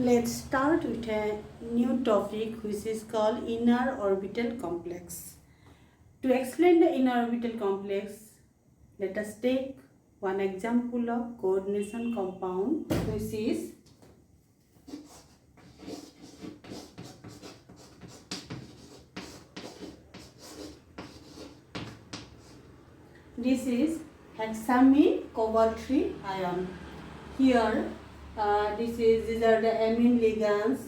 Let's start with a new topic which is called inner orbital complex. To explain the inner orbital complex, let us take one example of coordination compound which is this is hexamine cobalt 3 ion. Here these are the amine ligands.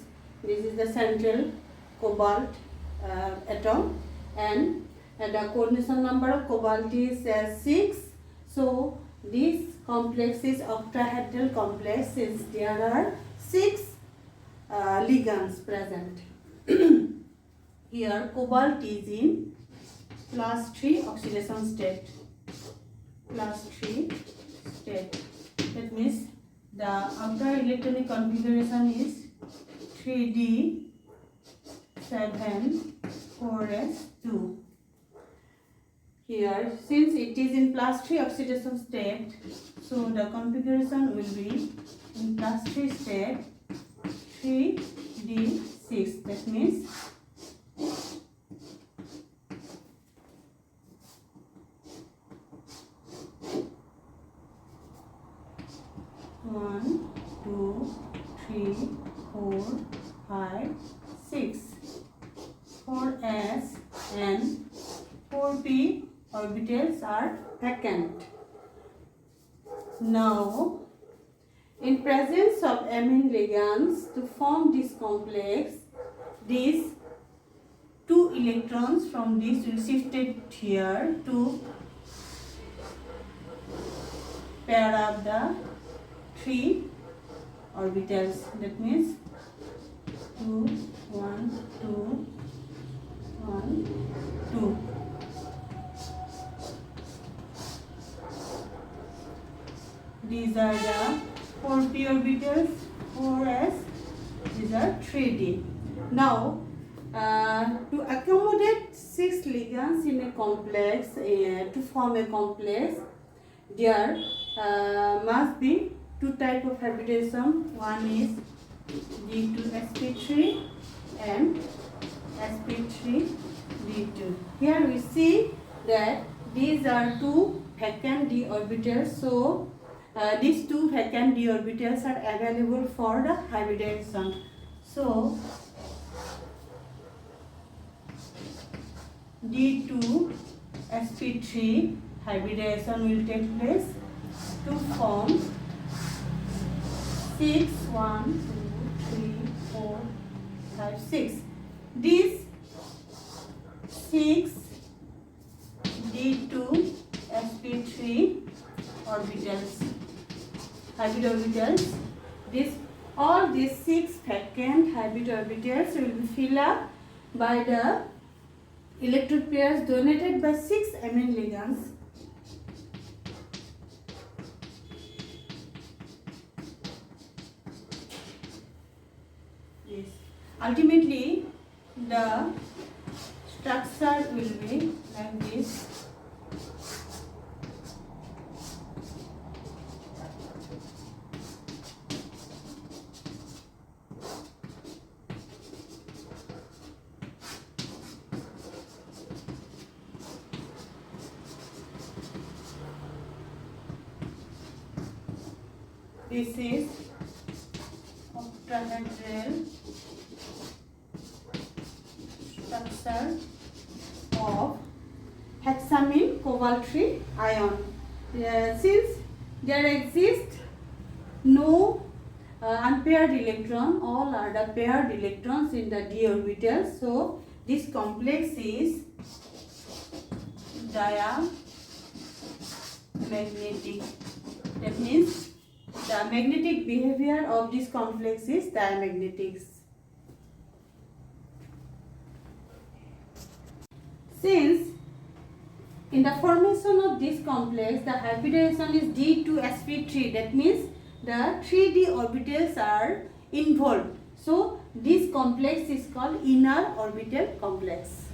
This is the central cobalt atom, and the coordination number of cobalt is 6. So this complex is octahedral complex since there are 6 ligands present. Here cobalt is in +3 oxidation state. +3 state. That means the outer electronic configuration is 3d 7 4s2. Here, since it is in +3 oxidation state, so the configuration will be in +3 state 3d6. That means one, two, three, 4, 5, 6. 4s and 4p orbitals are vacant. Now, in presence of amine ligands, to form this complex, these 2 electrons from this will shifted here to pair up the 3 orbitals. That means 2, 1, 2, 1, 2. These are the 4p orbitals, 4s, these are 3d. Now, to accommodate 6 ligands in a complex, to form a complex, there must be 2 types of hybridization. One is D2sp3 and sp3d2. Here we see that these are 2 vacant d orbitals. So these 2 vacant d orbitals are available for the hybridization. So D2sp3 hybridization will take place to form 6, 1, 2, 3, 4, 5, 6. These 6 D2sp3 orbitals, hybrid orbitals, all these 6 vacant hybrid orbitals will be filled up by the electron pairs donated by 6 amine ligands. Yes. Ultimately, the structure will be like this. This is octahedral structure of hexamine cobalt 3 ion. Since there exists no unpaired electron, all are the paired electrons in the d orbital. So this complex is diamagnetic. That means the magnetic behavior of this complex is diamagnetics. Since in the formation of this complex, the hybridization is D2sp3, that means the 3d orbitals are involved. So this complex is called inner orbital complex.